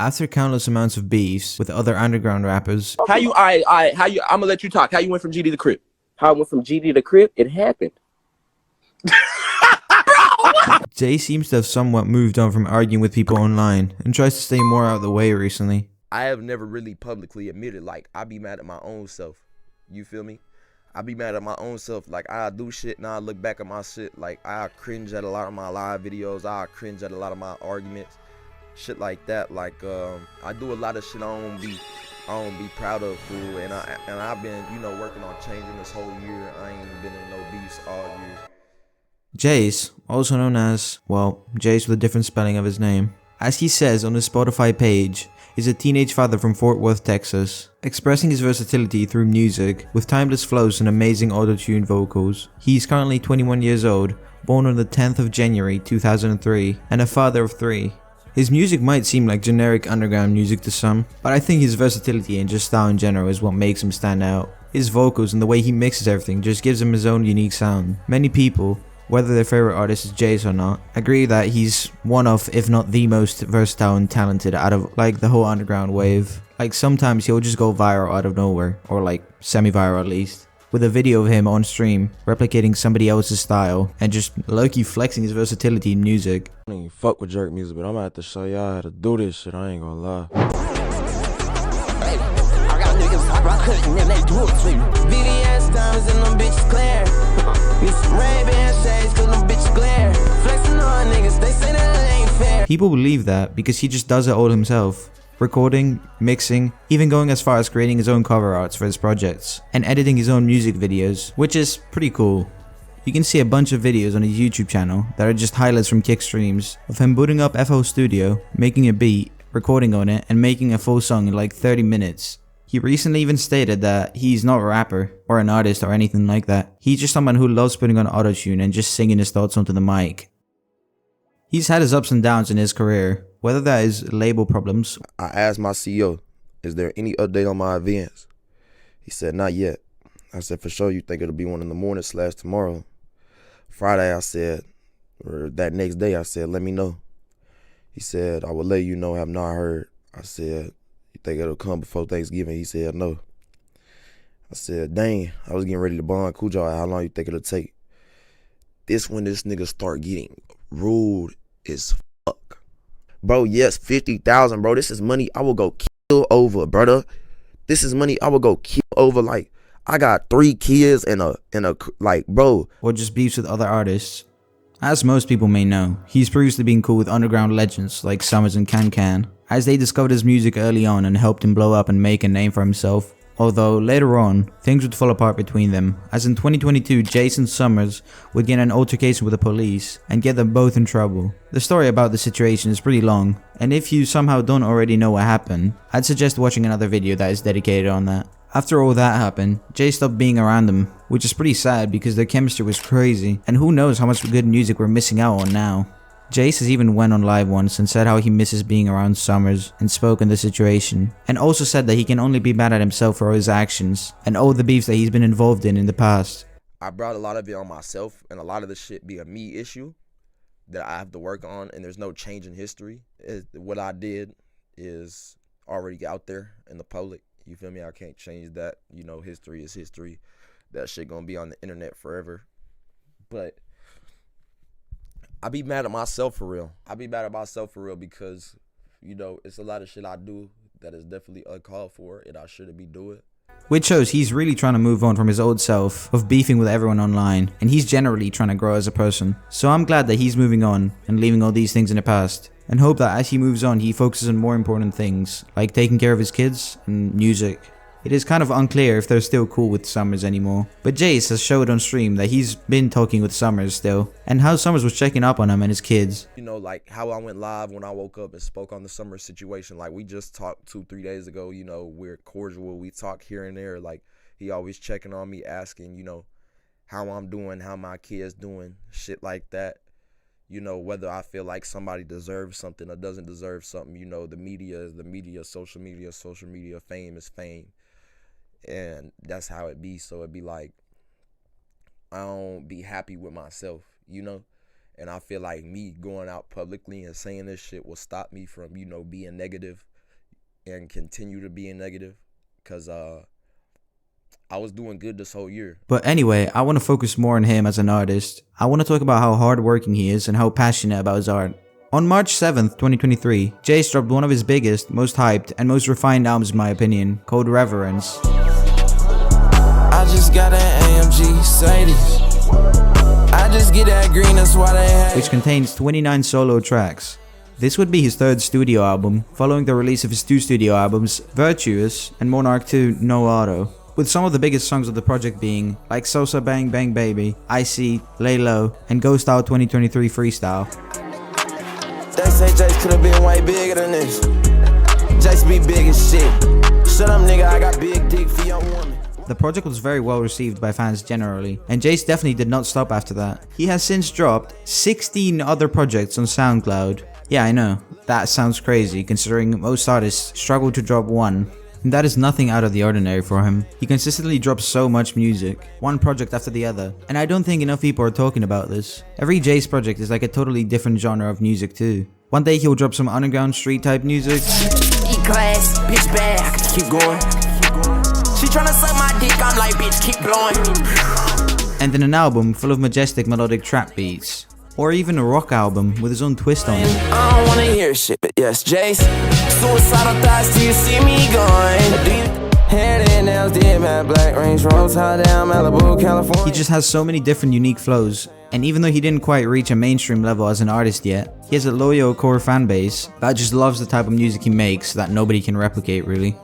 After countless amounts of beefs with other underground rappers, I'm gonna let you talk. How you went from GD to Crip? How I went from GD to Crip? It happened. Jay seems to have somewhat moved on from arguing with people online and tries to stay more out of the way recently. I have never really publicly admitted, like, I be mad at my own self. You feel me? I be mad at my own self. Like, I do shit and I look back at my shit. Like, I cringe at a lot of my live videos. I cringe at a lot of my arguments. Shit like that. Like, I do a lot of shit I don't be proud of, fool. And I've been, working on changing this whole year. I ain't been in no beefs all year. Jace, also known as, well, Jace with a different spelling of his name, as he says on his Spotify page, is a teenage father from Fort Worth, Texas, expressing his versatility through music with timeless flows and amazing auto-tuned vocals. He is currently 21 years old, born on the 10th of January 2003, and a father of 3. His music might seem like generic underground music to some, but I think his versatility and just style in general is what makes him stand out. His vocals and the way he mixes everything just gives him his own unique sound. Many people, whether their favorite artist is Jace or not, agree that he's one of, if not the most versatile and talented out of like the whole underground wave. Like sometimes he'll just go viral out of nowhere, or like semi-viral at least, with a video of him on stream replicating somebody else's style and just low-key flexing his versatility in music. I don't even fuck with jerk music, but I'm gonna have to show y'all how to do this shit, I ain't gonna lie. I got niggas rockin' and they do it to you. VVS diamonds and them bitches clear. Need some Ray-Ban shades cause them bitches glare. Flexing on niggas, they say that ain't fair. People believe that because he just does it all himself. Recording, mixing, even going as far as creating his own cover arts for his projects, and editing his own music videos, which is pretty cool. You can see a bunch of videos on his YouTube channel that are just highlights from kick streams of him booting up FL Studio, making a beat, recording on it, and making a full song in like 30 minutes. He recently even stated that he's not a rapper or an artist or anything like that. He's just someone who loves putting on autotune and just singing his thoughts onto the mic. He's had his ups and downs in his career, whether that is label problems. I asked my CEO, is there any update on my events? He said, not yet. I said, for sure, you think it'll be one in the morning / tomorrow. Friday, I said, or that next day, I said, let me know. He said, I will let you know, have not heard. I said, you think it'll come before Thanksgiving? He said, no. I said, dang, I was getting ready to bond Cujo. How long you think it'll take? This when this nigga start getting rude as fuck. Bro, yes, 50,000, bro. This is money I will go kill over, brother. This is money I will go kill over. Like, I got 3 kids and a like, bro. Or just beefs with other artists. As most people may know, he's previously been cool with underground legends like Summrs and Kankan, as they discovered his music early on and helped him blow up and make a name for himself. Although later on, things would fall apart between them, as in 2022, Jace and Summrs would get in an altercation with the police and get them both in trouble. The story about the situation is pretty long, and if you somehow don't already know what happened, I'd suggest watching another video that is dedicated on that. After all that happened, Jay stopped being around them, which is pretty sad because their chemistry was crazy, and who knows how much good music we're missing out on now. Jace has even went on live once and said how he misses being around Summrs and spoke on the situation, and also said that he can only be mad at himself for all his actions and all the beefs that he's been involved in the past. I brought a lot of it on myself, and a lot of the shit be a me issue that I have to work on, and there's no change in history. What I did is already out there in the public. You feel me? I can't change that. You know, history is history. That shit gonna be on the internet forever. But I be mad at myself for real. I be mad at myself for real because, you know, it's a lot of shit I do that is definitely uncalled for and I shouldn't be doing. Which shows he's really trying to move on from his old self of beefing with everyone online, and he's generally trying to grow as a person. So I'm glad that he's moving on and leaving all these things in the past, and hope that as he moves on he focuses on more important things, like taking care of his kids and music. It is kind of unclear if they're still cool with Summrs anymore, but Jace has showed on stream that he's been talking with Summrs still, and how Summrs was checking up on him and his kids. You know, like how I went live when I woke up and spoke on the Summrs situation. Like we just talked 2-3 days ago, you know, we're cordial, we talk here and there. Like he always checking on me, asking, you know, how I'm doing, how my kids doing, shit like that. You know, whether I feel like somebody deserves something or doesn't deserve something. You know, the media is the media, social media, fame is fame. And that's how it be. So it be like, I don't be happy with myself, you know? And I feel like me going out publicly and saying this shit will stop me from, you know, being negative and continue to being negative. Because I was doing good this whole year. But anyway, I want to focus more on him as an artist. I want to talk about how hardworking he is and how passionate about his art. On March 7th, 2023, Jace dropped one of his biggest, most hyped, and most refined albums in my opinion, called Reverence. I just got an AMG Mercedes. I just get that green, that's why they hate. Which contains 29 solo tracks. This would be his third studio album, following the release of his 2 studio albums, Virtuous and Monarch 2 No Auto, with some of the biggest songs of the project being like Sosa Bang Bang Baby, Icy, Lay Low, and Ghost Out 2023 Freestyle. They say Jace could've been way bigger than this. Jace be big as shit. Shut up nigga, I got big dick for your woman. The project was very well received by fans generally, and Jace definitely did not stop after that. He has since dropped 16 other projects on SoundCloud. Yeah, I know, that sounds crazy considering most artists struggle to drop one. And that is nothing out of the ordinary for him. He consistently drops so much music, one project after the other, and I don't think enough people are talking about this. Every Jace project is like a totally different genre of music too. One day he'll drop some underground street type music. E-class, bitch bad, I can keep going. She tryna suck my dick, I'm like, bitch, keep blowing. And then an album full of majestic melodic trap beats. Or even a rock album with his own twist on it. I don't wanna hear shit, but yes, Jace. Suicidal thoughts, do you see me going? Head in, nails, dead man, black range rolls, high down, Malibu, California. He just has so many different unique flows. And even though he didn't quite reach a mainstream level as an artist yet, he has a loyal core fan base that just loves the type of music he makes that nobody can replicate really.